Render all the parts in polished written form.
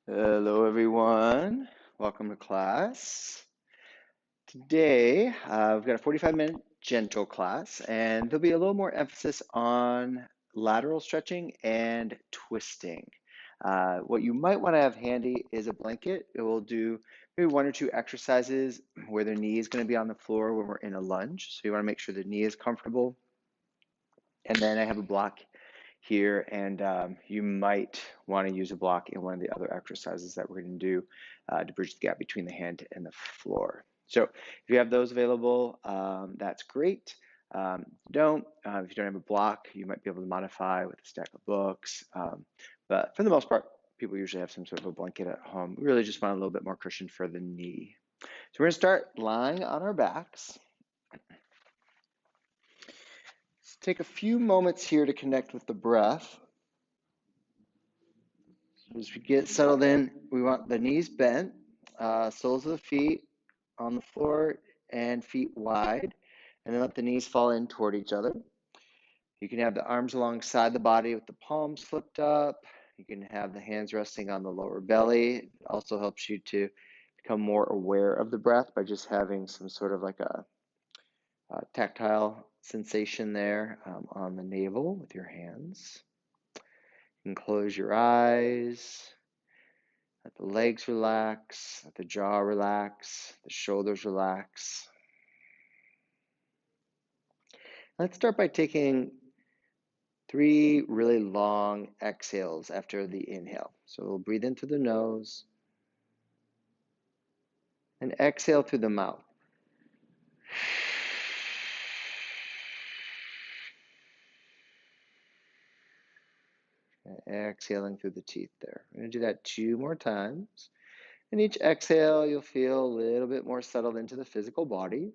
Hello, everyone. Welcome to class. Today, we've got a 45-minute gentle class, and there'll be a little more emphasis on lateral stretching and twisting. What you might want to have handy is a blanket. It will do maybe one or two exercises where the knee is going to be on the floor when we're in a lunge. So you want to make sure the knee is comfortable. And then I have a block here, and you might want to use a block in one of the other exercises that we're going to do to bridge the gap between the hand and the floor. So if you have those available, that's great. If you don't have a block, you might be able to modify with a stack of books. But for the most part, people usually have some sort of a blanket at home. We really just want a little bit more cushion for the knee. So we're going to start lying on our backs. Let's take a few moments here to connect with the breath. As we get settled in, we want the knees bent, soles of the feet on the floor and feet wide, and then let the knees fall in toward each other. You can have the arms alongside the body with the palms flipped up. You can have the hands resting on the lower belly. It also helps you to become more aware of the breath by just having some sort of like a tactile sensation there on the navel with your hands. You can close your eyes. Let the legs relax, let the jaw relax, the shoulders relax. Let's start by taking 3 really long exhales after the inhale. So we'll breathe in through the nose and exhale through the mouth. And exhaling through the teeth there. We're going to do that 2 more times. And each exhale, you'll feel a little bit more settled into the physical body.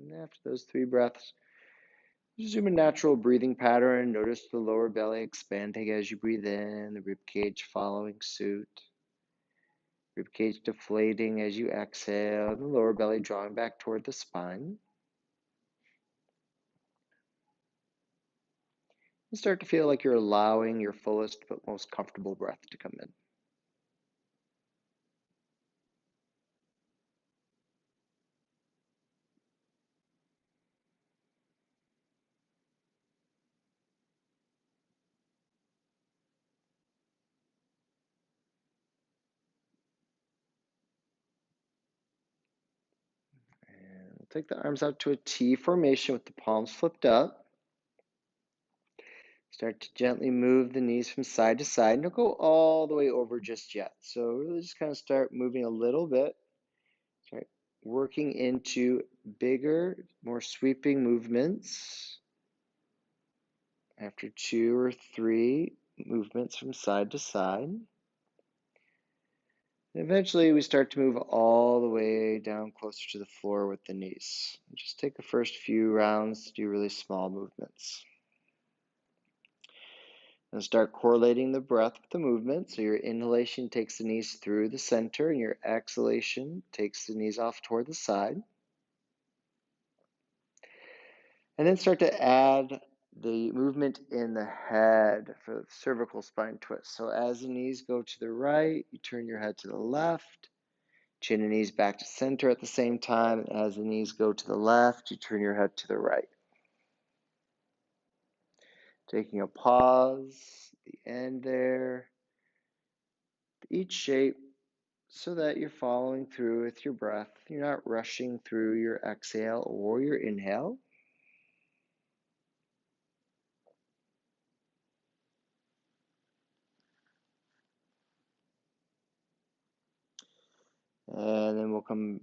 And after those 3 breaths, resume a natural breathing pattern. Notice the lower belly expanding as you breathe in, the rib cage following suit. Rib cage deflating as you exhale, the lower belly drawing back toward the spine. You start to feel like you're allowing your fullest but most comfortable breath to come in. And we'll take the arms out to a T formation with the palms flipped up. Start to gently move the knees from side to side. Don't go all the way over just yet. So really just kind of start moving a little bit. Start working into bigger, more sweeping movements. After 2 or 3 movements from side to side. And eventually we start to move all the way down closer to the floor with the knees. Just take the first few rounds to do really small movements. And start correlating the breath with the movement. So your inhalation takes the knees through the center and your exhalation takes the knees off toward the side. And then start to add the movement in the head for the cervical spine twist. So as the knees go to the right, you turn your head to the left, chin and knees back to center at the same time. And as the knees go to the left, you turn your head to the right. Taking a pause at the end there. Each shape so that you're following through with your breath. You're not rushing through your exhale or your inhale. And then we'll come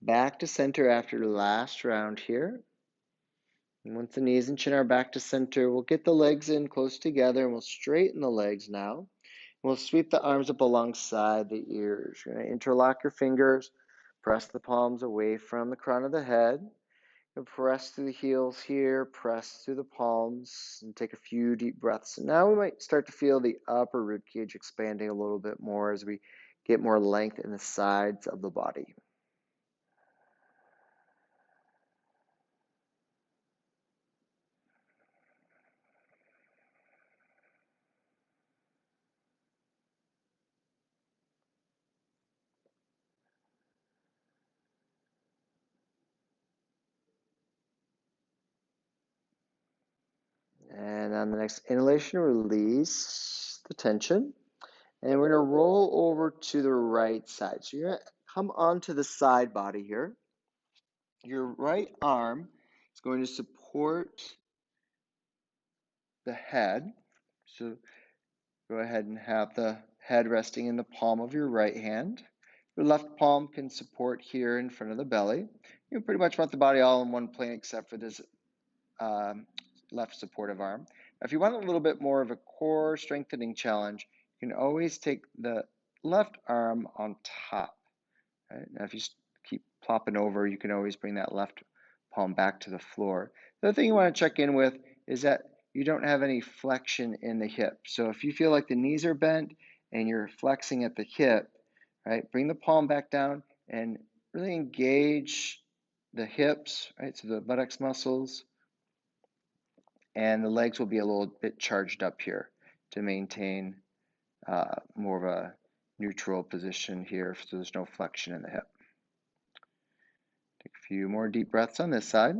back to center after the last round here. And once the knees and chin are back to center, we'll get the legs in close together and we'll straighten the legs now. We'll sweep the arms up alongside the ears. You're going to interlock your fingers, press the palms away from the crown of the head. Press through the heels here, press through the palms, and take a few deep breaths. And now we might start to feel the upper rib cage expanding a little bit more as we get more length in the sides of the body. And on the next inhalation, release the tension. And we're going to roll over to the right side. So you're going to come onto the side body here. Your right arm is going to support the head. So go ahead and have the head resting in the palm of your right hand. Your left palm can support here in front of the belly. You pretty much want the body all in one plane except for this left supportive arm. Now, if you want a little bit more of a core strengthening challenge, you can always take the left arm on top. Right? Now, if you keep plopping over, you can always bring that left palm back to the floor. The other thing you want to check in with is that you don't have any flexion in the hip. So if you feel like the knees are bent and you're flexing at the hip, right, bring the palm back down and really engage the hips, right, so the buttocks muscles, and the legs will be a little bit charged up here to maintain more of a neutral position here so there's no flexion in the hip. Take a few more deep breaths on this side.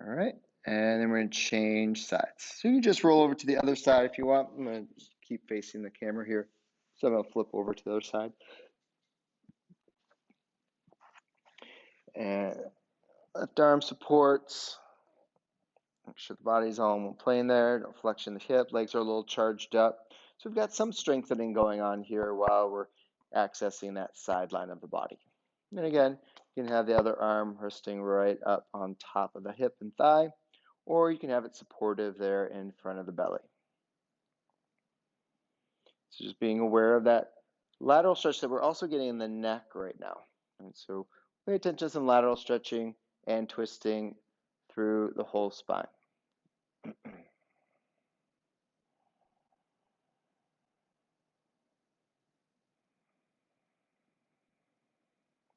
All right, and then we're going to change sides. So you can just roll over to the other side if you want. I'm going to keep facing the camera here. So I'm going to flip over to the other side. And left arm supports. Make sure the body's all in one plane there. Don't flexion the hip. Legs are a little charged up. So we've got some strengthening going on here while we're accessing that sideline of the body. And again, you can have the other arm resting right up on top of the hip and thigh, or you can have it supportive there in front of the belly. So just being aware of that lateral stretch that we're also getting in the neck right now. And so pay attention to some lateral stretching and twisting through the whole spine.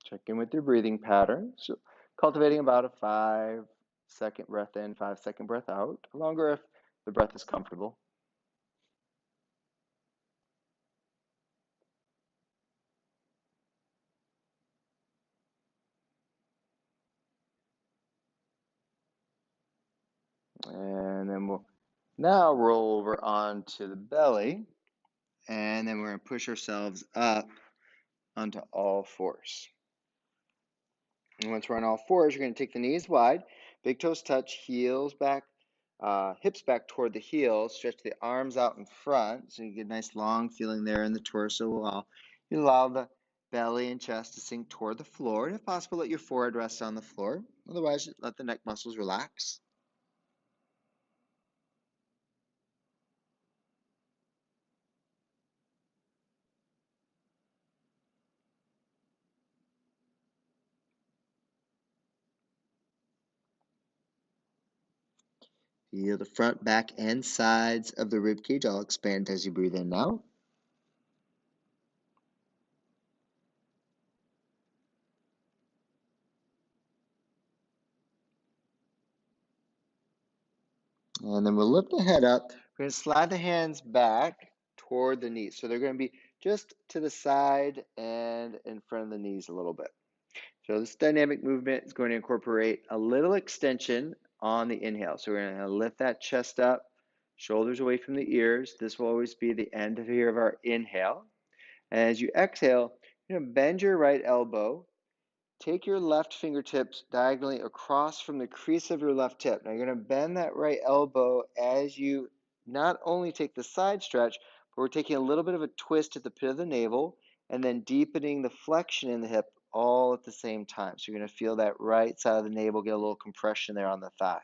Check in with your breathing pattern. So cultivating about a 5-second breath in, 5-second breath out. Longer if the breath is comfortable. And then we'll now roll over onto the belly. And then we're going to push ourselves up onto all fours. And once we're on all fours, you're going to take the knees wide, big toes touch, heels back, hips back toward the heels, stretch the arms out in front so you get a nice long feeling there in the torso while you allow the belly and chest to sink toward the floor. And if possible, let your forehead rest on the floor. Otherwise, let the neck muscles relax. Feel the front, back, and sides of the rib cage all expand as you breathe in now. And then we'll lift the head up. We're going to slide the hands back toward the knees. So they're going to be just to the side and in front of the knees a little bit. So this dynamic movement is going to incorporate a little extension on the inhale. So we're going to lift that chest up, shoulders away from the ears. This will always be the end of here of our inhale. And as you exhale, you're going to bend your right elbow. Take your left fingertips diagonally across from the crease of your left hip. Now you're going to bend that right elbow as you not only take the side stretch, but we're taking a little bit of a twist at the pit of the navel and then deepening the flexion in the hip all at the same time. So you're going to feel that right side of the navel get a little compression there on the thigh.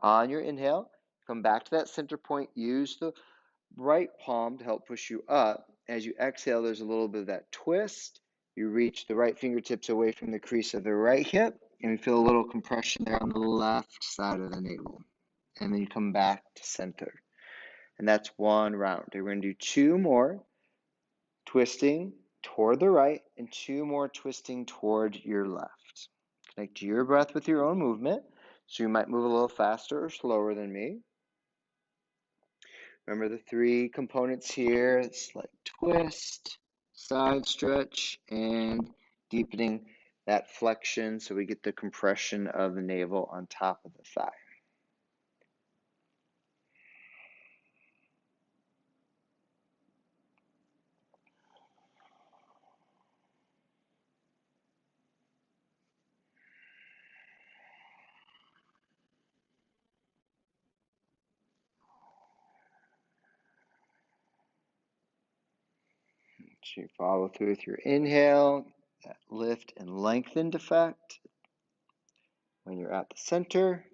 On your inhale, come back to that center point. Use the right palm to help push you up. As you exhale, there's a little bit of that twist. You reach the right fingertips away from the crease of the right hip, and you feel a little compression there on the left side of the navel. And then you come back to center. And that's one round. We're going to do two more, twisting toward the right, and two more twisting toward your left. Connect your breath with your own movement. So you might move a little faster or slower than me. Remember the three components here. It's like twist, side stretch, and deepening that flexion so we get the compression of the navel on top of the thigh. So you follow through with your inhale, that lift and lengthened effect when you're at the center.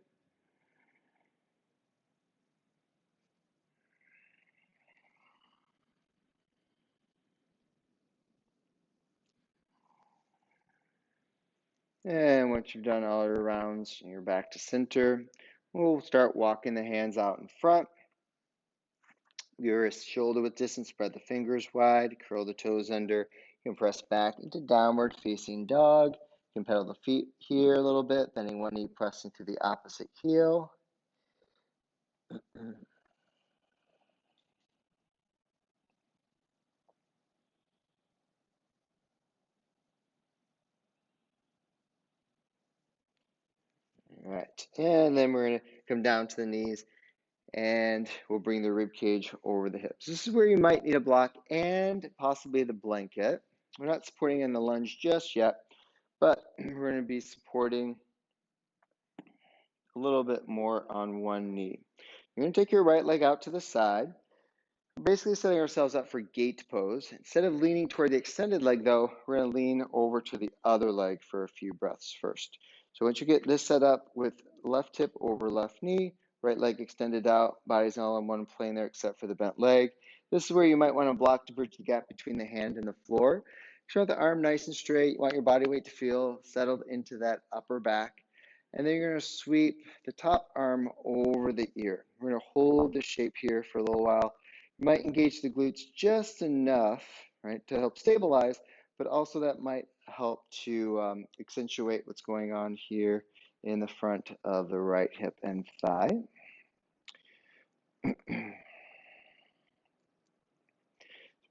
And once you've done all your rounds and you're back to center, we'll start walking the hands out in front. Your wrist shoulder width distance, spread the fingers wide, curl the toes under. You can press back into downward facing dog. You can pedal the feet here a little bit, bending one knee, pressing to the opposite heel. All right, and then we're going to come down to the knees and we'll bring the rib cage over the hips. This is where you might need a block and possibly the blanket. We're not supporting in the lunge just yet, but we're going to be supporting a little bit more on one knee. You're going to take your right leg out to the side. We're basically setting ourselves up for gate pose. Instead of leaning toward the extended leg, though, we're going to lean over to the other leg for a few breaths first. So once you get this set up with left hip over left knee, right leg extended out, body's all in one plane there except for the bent leg. This is where you might want to block to bridge the gap between the hand and the floor. Show the arm nice and straight. You want your body weight to feel settled into that upper back. And then you're going to sweep the top arm over the ear. We're going to hold the shape here for a little while. You might engage the glutes just enough, right, to help stabilize, but also that might help to accentuate what's going on here in the front of the right hip and thigh. We're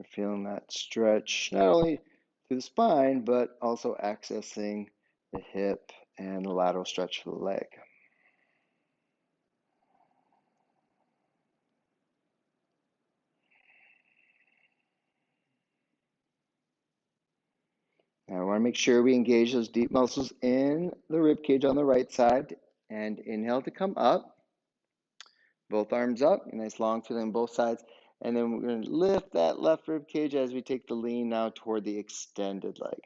feeling that stretch not only through the spine, but also accessing the hip and the lateral stretch of the leg. Now we want to make sure we engage those deep muscles in the rib cage on the right side, and inhale to come up. Both arms up, nice long feeling on both sides. And then we're going to lift that left rib cage as we take the lean now toward the extended leg.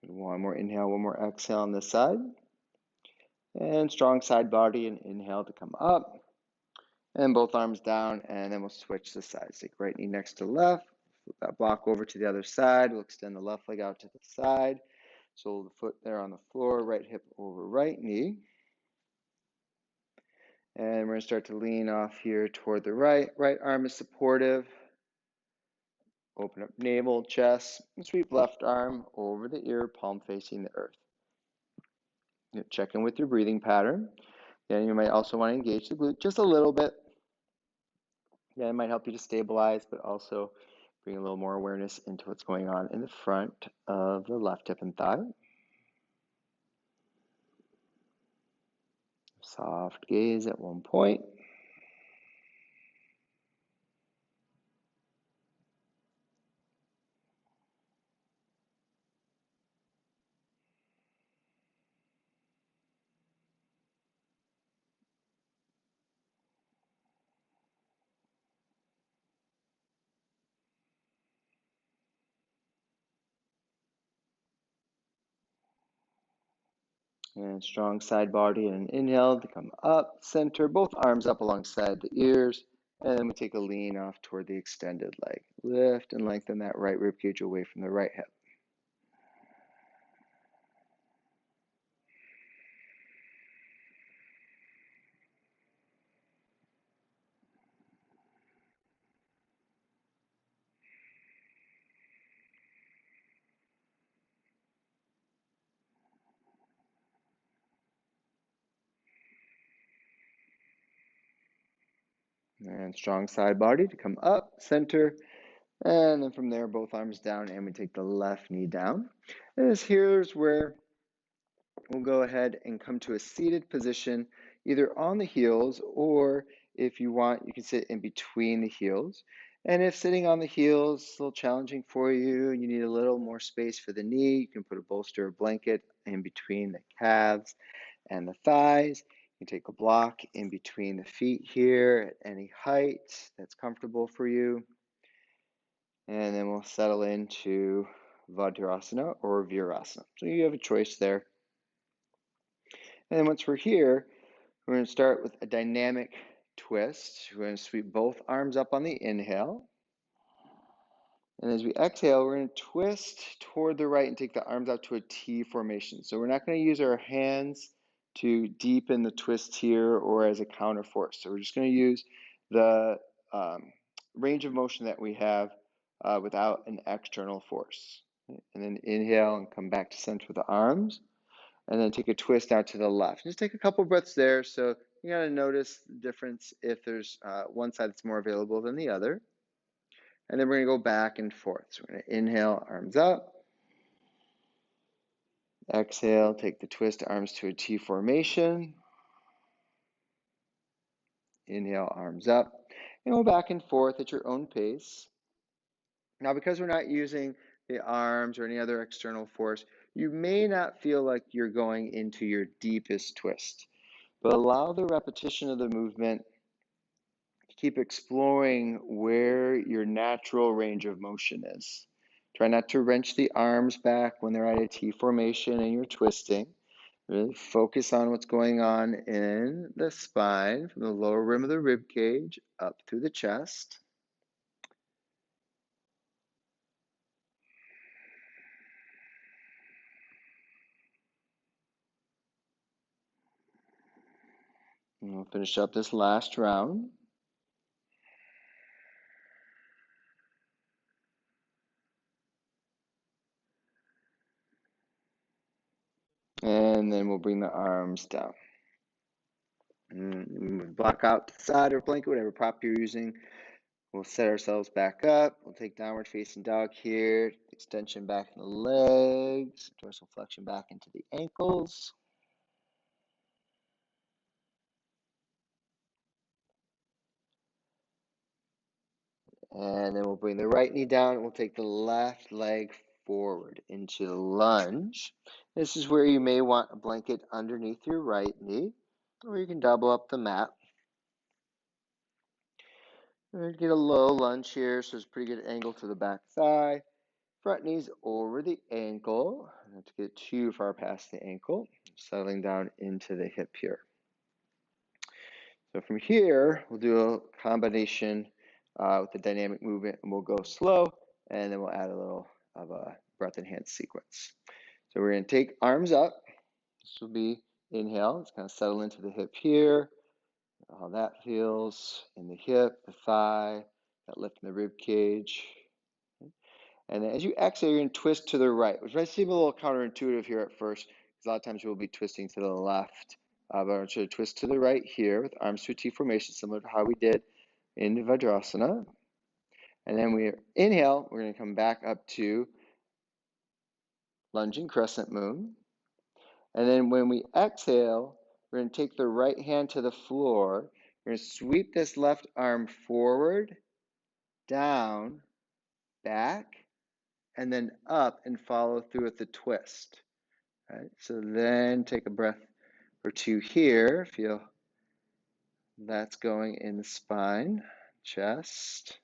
One more inhale, one more exhale on this side. And strong side body and inhale to come up. And both arms down, and then we'll switch the sides. Take right knee next to left, flip that block over to the other side. We'll extend the left leg out to the side. Sole of the foot there on the floor, right hip over right knee. And we're going to start to lean off here toward the right. Right arm is supportive. Open up navel, chest, and sweep left arm over the ear, palm facing the earth. Check in with your breathing pattern. Then you might also want to engage the glute just a little bit. That might help you to stabilize, but also bring a little more awareness into what's going on in the front of the left hip and thigh. Soft gaze at one point. And strong side body and inhale to come up, center, both arms up alongside the ears. And then we take a lean off toward the extended leg. Lift and lengthen that right rib cage away from the right hip. And strong side body to come up, center, and then from there, both arms down, and we take the left knee down. And here's where we'll go ahead and come to a seated position, either on the heels, or if you want, you can sit in between the heels. And if sitting on the heels is a little challenging for you, you need a little more space for the knee, you can put a bolster or blanket in between the calves and the thighs. You can take a block in between the feet here at any height that's comfortable for you. And then we'll settle into Vajrasana or Virasana. So you have a choice there. And then once we're here, we're going to start with a dynamic twist. We're going to sweep both arms up on the inhale. And as we exhale, we're going to twist toward the right and take the arms out to a T formation. So we're not going to use our hands to deepen the twist here or as a counter force. So we're just going to use the range of motion that we have without an external force. And then inhale and come back to center with the arms. And then take a twist out to the left. Just take a couple breaths there. So you got to notice the difference if there's one side that's more available than the other. And then we're going to go back and forth. So we're going to inhale, arms up. Exhale, take the twist arms to a T formation. Inhale, arms up. And go back and forth at your own pace. Now, because we're not using the arms or any other external force, you may not feel like you're going into your deepest twist. But allow the repetition of the movement. Keep exploring where your natural range of motion is. Try not to wrench the arms back when they're at a T formation and you're twisting. Really focus on what's going on in the spine from the lower rim of the rib cage up through the chest. And we'll finish up this last round. And then we'll bring the arms down. And block out the side or blanket, whatever prop you're using. We'll set ourselves back up. We'll take downward facing dog here. Extension back in the legs. Dorsal flexion back into the ankles. And then we'll bring the right knee down and we'll take the left leg forward into lunge. This is where you may want a blanket underneath your right knee, or you can double up the mat. Get a low lunge here, so it's a pretty good angle to the back thigh. Front knees over the ankle, not to get too far past the ankle, settling down into the hip here. So from here, we'll do a combination with the dynamic movement, and we'll go slow, and then we'll add a little of a breath enhanced sequence. So we're going to take arms up. This will be inhale. It's kind of settle into the hip here. How that feels in the hip, the thigh, that lift in the rib cage. And then as you exhale, you're going to twist to the right, which might seem a little counterintuitive here at first, because a lot of times you'll be twisting to the left. But I want you to twist to the right here with arms to a T formation, similar to how we did in Vajrasana. And then we inhale, we're going to come back up to lunging crescent moon. And then when we exhale, we're going to take the right hand to the floor. We're going to sweep this left arm forward, down, back, and then up and follow through with the twist. Right, so then take a breath or two here. Feel that's going in the spine, chest.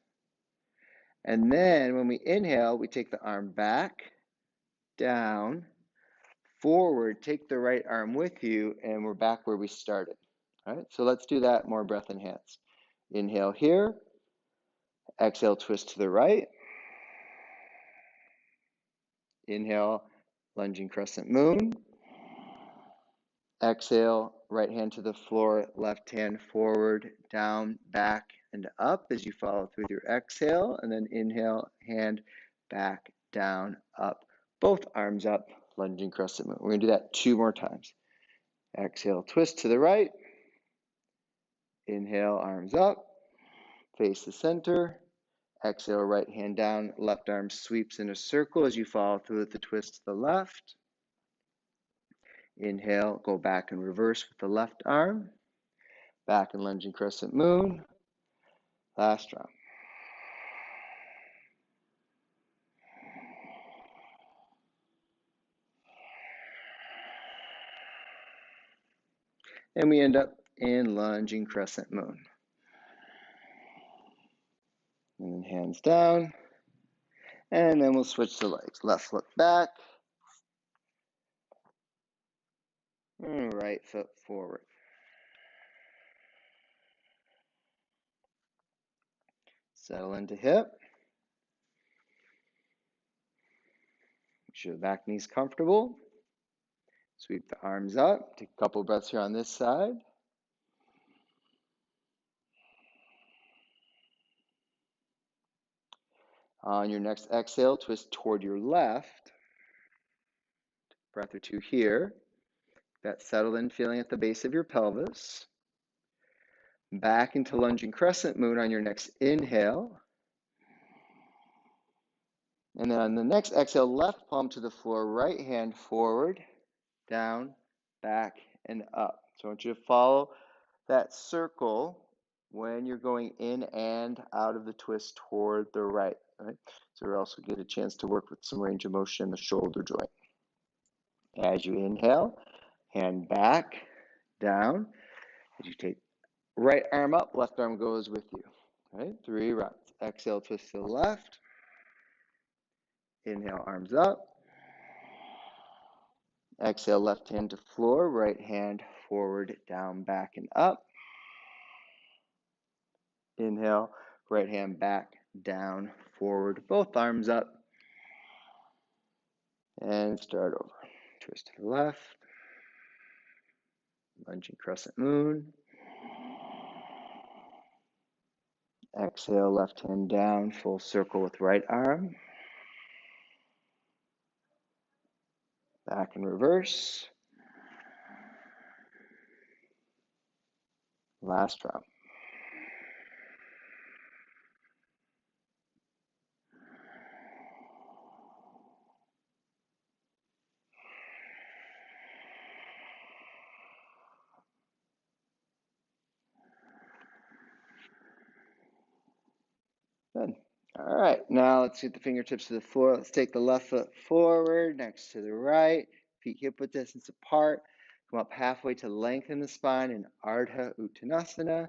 And then when we inhale, we take the arm back, down, forward, take the right arm with you, and we're back where we started. All right, so let's do that, more breath in hands. Inhale here, exhale, twist to the right. Inhale, lunging crescent moon. Exhale, right hand to the floor, left hand forward, down, back, and up as you follow through your exhale. And then inhale, hand back, down, up. Both arms up, lunging crescent moon. We're going to do that 2 more times. Exhale, twist to the right. Inhale, arms up, face the center. Exhale, right hand down, left arm sweeps in a circle as you follow through with the twist to the left. Inhale, go back and reverse with the left arm. Back and lunging crescent moon. Last round. And we end up in lunging crescent moon. And then hands down. And then we'll switch the legs. Left foot back. And right foot forward. Settle into hip. Make sure the back knee's comfortable. Sweep the arms up. Take a couple breaths here on this side. On your next exhale, twist toward your left. Breath or 2 here. That settled in feeling at the base of your pelvis. Back into lunging crescent moon on your next inhale. And then on the next exhale, left palm to the floor, right hand forward, down, back, and up. So I want you to follow that circle when you're going in and out of the twist toward the right. Right? So we also get a chance to work with some range of motion in the shoulder joint. As you inhale, hand back, down. As you take right arm up, left arm goes with you. Right? 3 rounds. Exhale, twist to the left. Inhale, arms up. Exhale, left hand to floor, right hand forward, down, back, and up. Inhale, right hand back, down, forward, both arms up. And start over. Twist to the left. Lunging crescent moon. Exhale, left hand down, full circle with right arm. Back and reverse. Last round. Good. All right, now let's get the fingertips to the floor. Let's take the left foot forward, next to the right, feet hip width distance apart. Come up halfway to lengthen the spine in Ardha Uttanasana.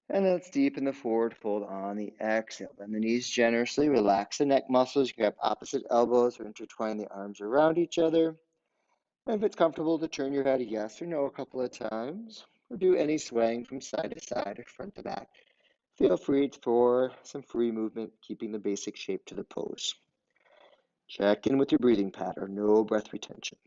And let's deepen the forward fold on the exhale. Bend the knees generously, relax the neck muscles, grab opposite elbows or intertwine the arms around each other. And if it's comfortable to turn your head yes or no a couple of times, or do any swaying from side to side or front to back. Feel free for some free movement, keeping the basic shape to the pose. Check in with your breathing pattern, no breath retention.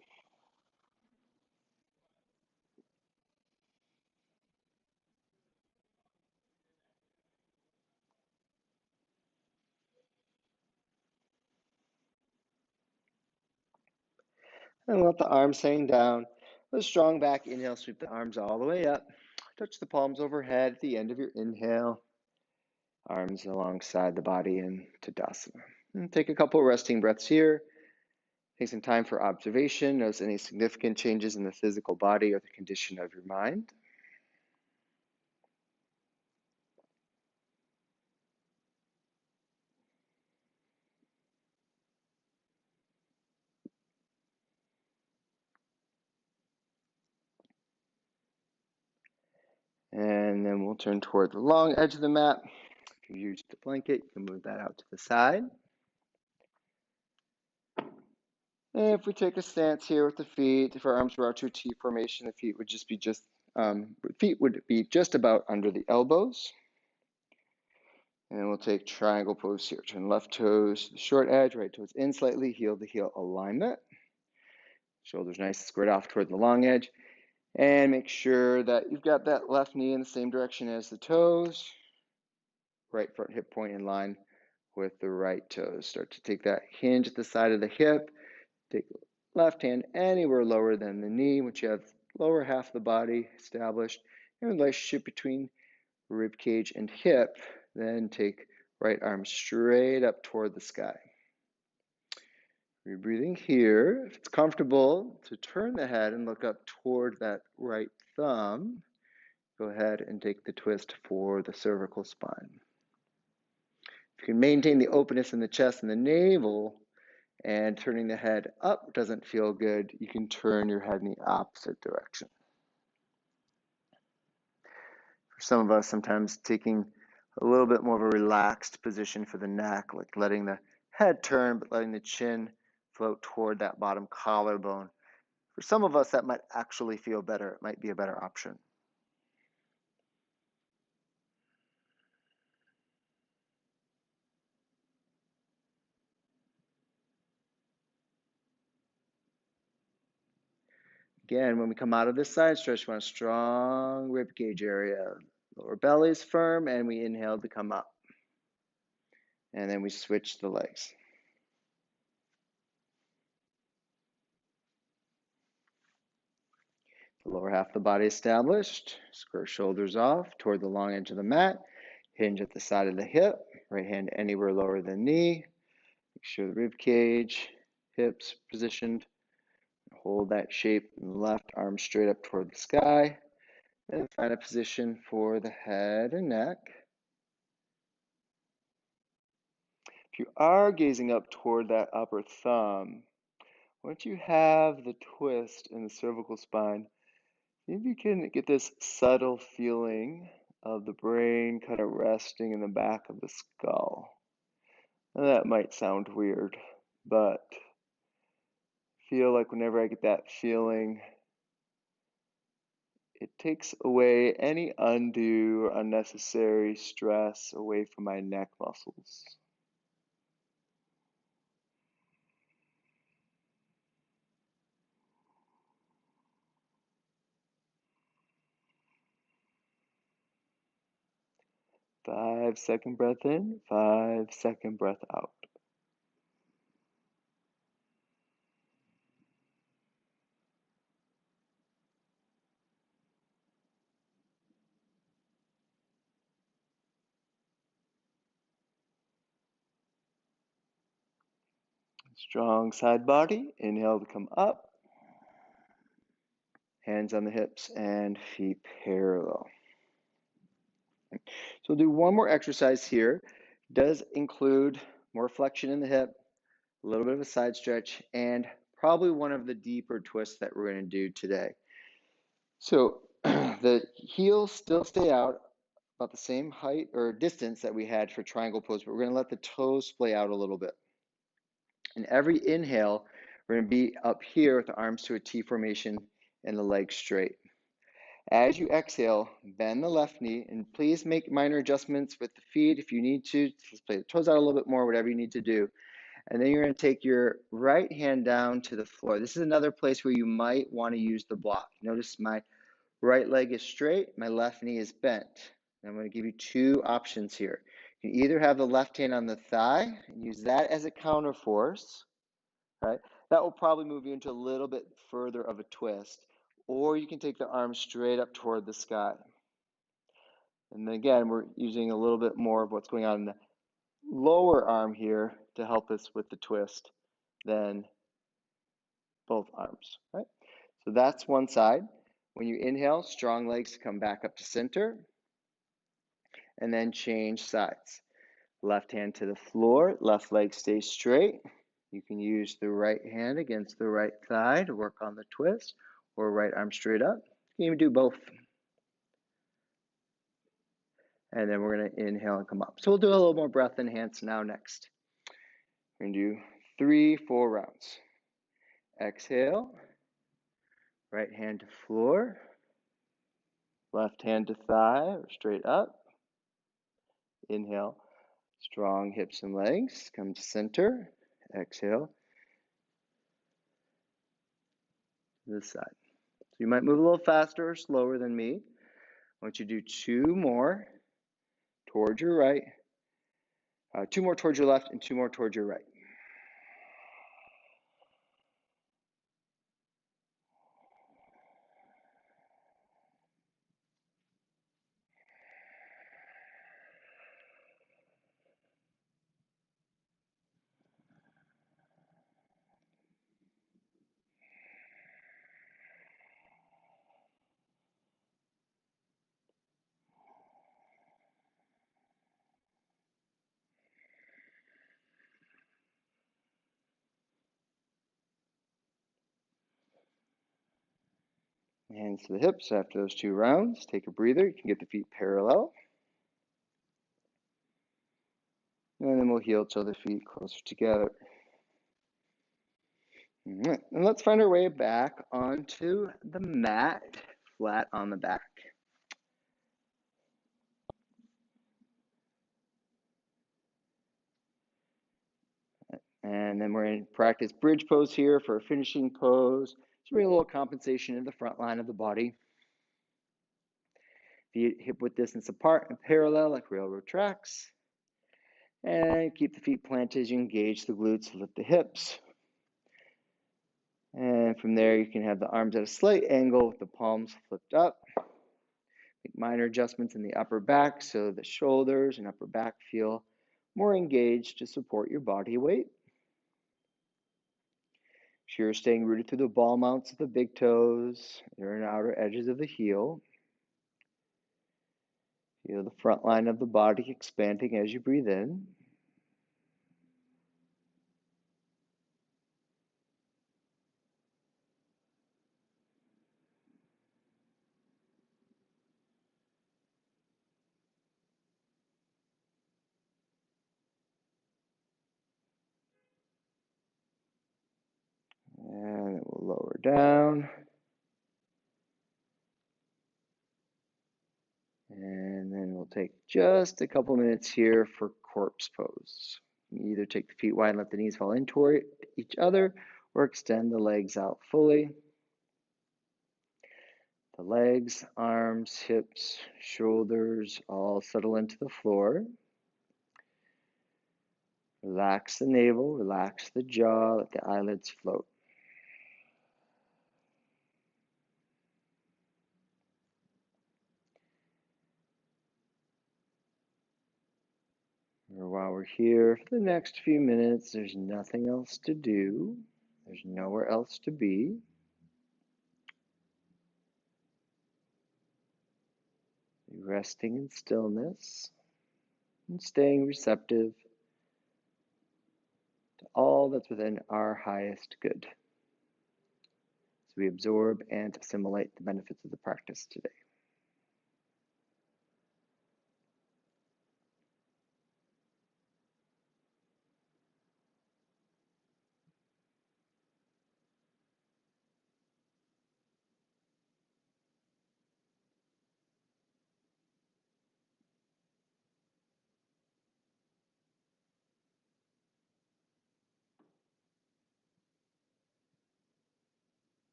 And let the arms hang down. With a strong back inhale, sweep the arms all the way up. Touch the palms overhead at the end of your inhale. Arms alongside the body in Tadasana. And take a couple resting breaths here. Take some time for observation. Notice any significant changes in the physical body or the condition of your mind. And then we'll turn toward the long edge of the mat. If you use the blanket, you can move that out to the side. And if we take a stance here with the feet, if our arms were out to a T formation, the feet would be just about under the elbows. And then we'll take triangle pose here. Turn left toes to the short edge, right toes in slightly, heel to heel alignment. Shoulders nice and squared off toward the long edge. And make sure that you've got that left knee in the same direction as the toes. Right front hip point in line with the right toes. Start to take that hinge at the side of the hip. Take the left hand anywhere lower than the knee, once you have lower half of the body established. And relationship between rib cage and hip. Then take right arm straight up toward the sky. You're breathing here. If it's comfortable to turn the head and look up toward that right thumb, go ahead and take the twist for the cervical spine. If you can maintain the openness in the chest and the navel, and turning the head up doesn't feel good, you can turn your head in the opposite direction. For some of us, sometimes taking a little bit more of a relaxed position for the neck, like letting the head turn, but letting the chin float toward that bottom collarbone. For some of us, that might actually feel better. It might be a better option. Again, when we come out of this side stretch, we want a strong rib cage area. Lower belly is firm, and we inhale to come up. And then we switch the legs. The lower half of the body established. Square shoulders off toward the long edge of the mat. Hinge at the side of the hip. Right hand anywhere lower than knee. Make sure the rib cage, hips positioned. Hold that shape in the left arm straight up toward the sky. And find a position for the head and neck. If you are gazing up toward that upper thumb, once you have the twist in the cervical spine, maybe you can get this subtle feeling of the brain kind of resting in the back of the skull. Now, that might sound weird, but feel like whenever I get that feeling, it takes away any undue or unnecessary stress away from my neck muscles. Five-second breath in, 5-second breath out. Strong side body. Inhale to come up. Hands on the hips and feet parallel. So we'll do one more exercise here. It does include more flexion in the hip, a little bit of a side stretch, and probably one of the deeper twists that we're going to do today. So the heels still stay out about the same height or distance that we had for triangle pose, but we're going to let the toes splay out a little bit. And every inhale, we're going to be up here with the arms to a T formation and the legs straight. As you exhale, bend the left knee, and please make minor adjustments with the feet if you need to. Just play the toes out a little bit more, whatever you need to do. And then you're going to take your right hand down to the floor. This is another place where you might want to use the block. Notice my right leg is straight, my left knee is bent. And I'm going to give you two options here. You can either have the left hand on the thigh and use that as a counter force, right? That will probably move you into a little bit further of a twist. Or you can take the arm straight up toward the sky. And then again, we're using a little bit more of what's going on in the lower arm here to help us with the twist than both arms, right? So that's one side. When you inhale, strong legs come back up to center, and then change sides. Left hand to the floor, left leg stays straight. You can use the right hand against the right thigh to work on the twist, or right arm straight up. You can even do both. And then we're going to inhale and come up. So we'll do a little more breath enhance now next. We're going to do 3 full rounds. Exhale. Right hand to floor. Left hand to thigh or straight up. Inhale. Strong hips and legs. Come to center. Exhale. This side. So you might move a little faster or slower than me. I want you to do two more towards your right, two more towards your left, and two more towards your right. Hands to the hips after those two rounds. Take a breather. You can get the feet parallel. And then we'll heel till the feet closer together. And let's find our way back onto the mat, flat on the back. And then we're in practice bridge pose here for a finishing pose. So bring a little compensation in the front line of the body. Feet hip width distance apart and parallel like railroad tracks. And keep the feet planted as you engage the glutes, lift the hips. And from there, you can have the arms at a slight angle with the palms flipped up. Make minor adjustments in the upper back so the shoulders and upper back feel more engaged to support your body weight. Sure, staying rooted through the ball mounts of the big toes, inner and outer edges of the heel. Feel the front line of the body expanding as you breathe in. And we'll lower down. And then we'll take just a couple minutes here for corpse pose. You either take the feet wide and let the knees fall in toward each other, or extend the legs out fully. The legs, arms, hips, shoulders all settle into the floor. Relax the navel, relax the jaw, let the eyelids float. Or while we're here for the next few minutes, there's nothing else to do. There's nowhere else to be. Resting in stillness and staying receptive to all that's within our highest good. So we absorb and assimilate the benefits of the practice today.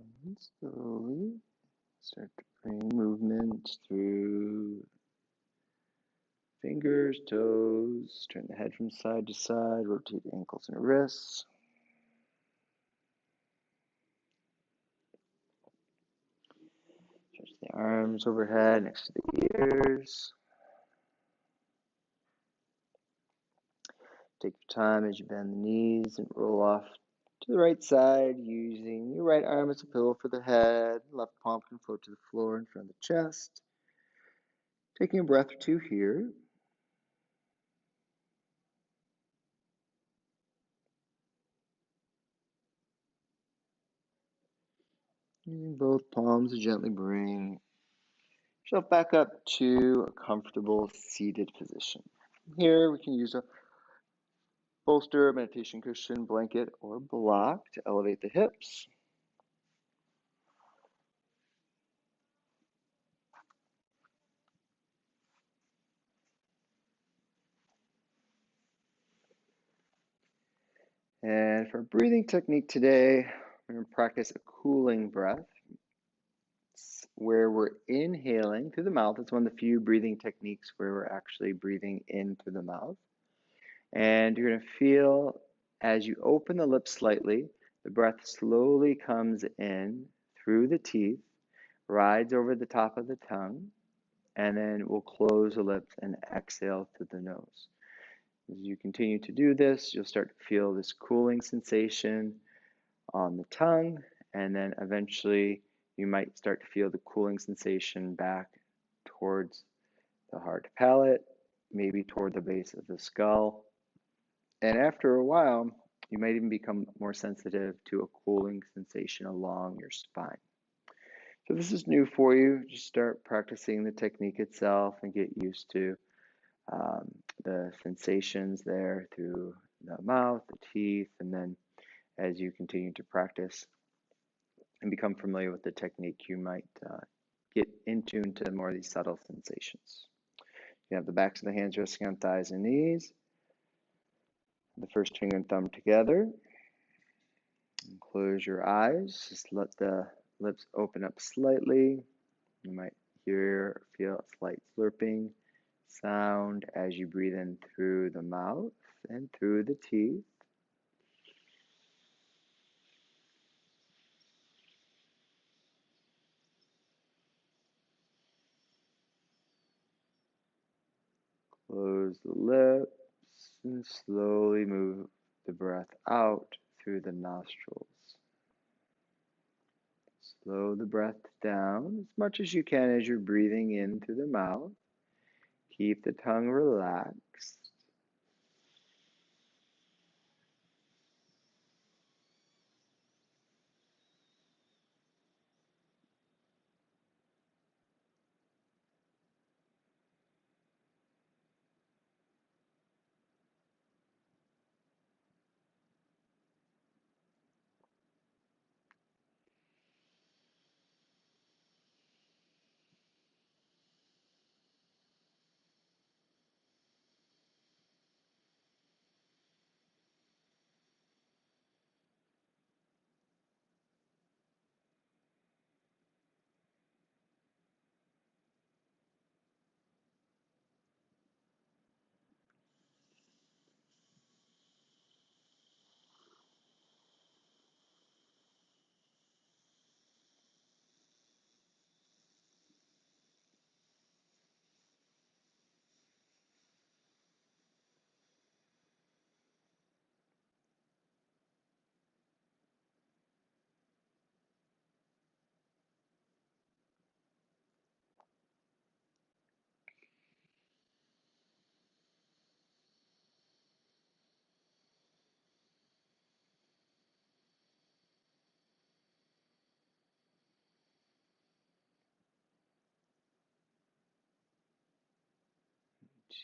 And slowly start to bring movement through fingers, toes, turn the head from side to side, rotate ankles and wrists. Stretch the arms overhead next to the ears. Take your time as you bend the knees and roll off to the right side, using your right arm as a pillow for the head. Left palm can float to the floor in front of the chest. Taking a breath or two here. Using both palms to gently bring yourself back up to a comfortable seated position. Here we can use a bolster, meditation cushion, blanket, or block to elevate the hips. And for breathing technique today, we're going to practice a cooling breath where we're inhaling through the mouth. It's one of the few breathing techniques where we're actually breathing in through the mouth. And you're going to feel as you open the lips slightly, the breath slowly comes in through the teeth, rides over the top of the tongue, and then we'll close the lips and exhale through the nose. As you continue to do this, you'll start to feel this cooling sensation on the tongue, and then eventually you might start to feel the cooling sensation back towards the hard palate, maybe toward the base of the skull. And after a while, you might even become more sensitive to a cooling sensation along your spine. So this is new for you. Just start practicing the technique itself and get used to the sensations there through the mouth, the teeth, and then as you continue to practice and become familiar with the technique, you might get in tune to more of these subtle sensations. You have the backs of the hands resting on thighs and knees. The first finger and thumb together. And close your eyes. Just let the lips open up slightly. You might feel a slight slurping sound as you breathe in through the mouth and through the teeth. Close the lips and slowly move the breath out through the nostrils. Slow the breath down as much as you can as you're breathing in through the mouth. Keep the tongue relaxed.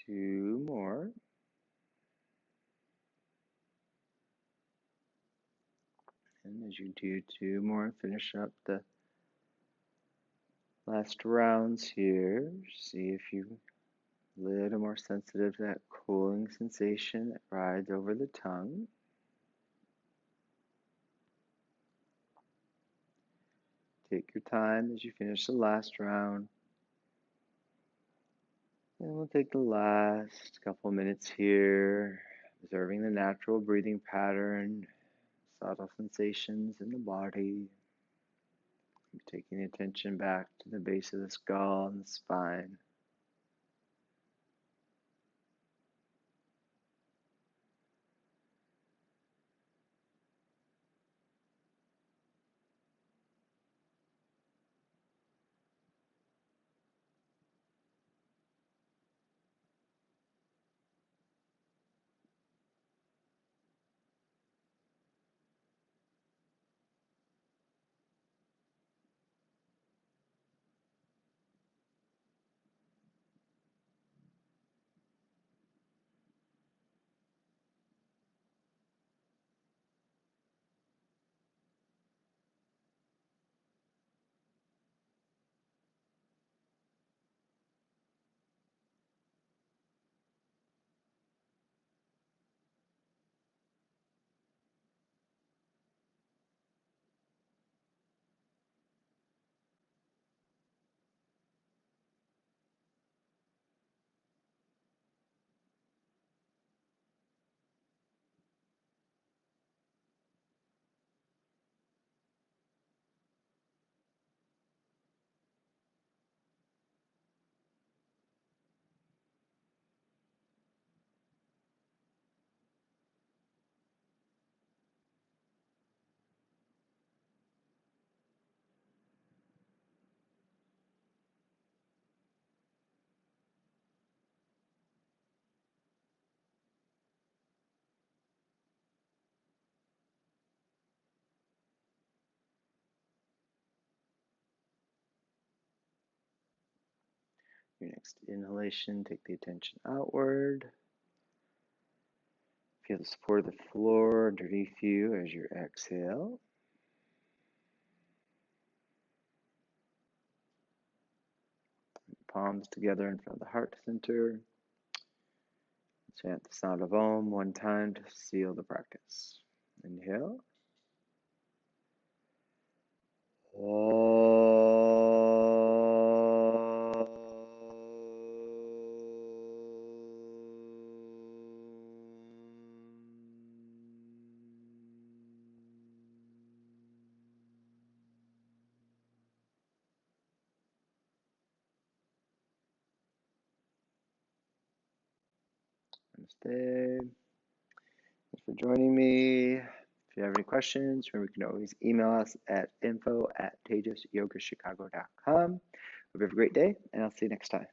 Two more. And as you do two more, finish up the last rounds here. See if you're a little more sensitive to that cooling sensation that rides over the tongue. Take your time as you finish the last round. And we'll take the last couple minutes here, observing the natural breathing pattern, subtle sensations in the body. Taking attention back to the base of the skull and the spine. Your next inhalation, take the attention outward. Feel the support of the floor underneath you as you exhale. Palms together in front of the heart center. Chant the sound of Om one time to seal the practice. Inhale. Namaste. Thanks for joining me. If you have any questions, remember you can always email us at info@tejasyogachicago.com. Hope you have a great day, and I'll see you next time.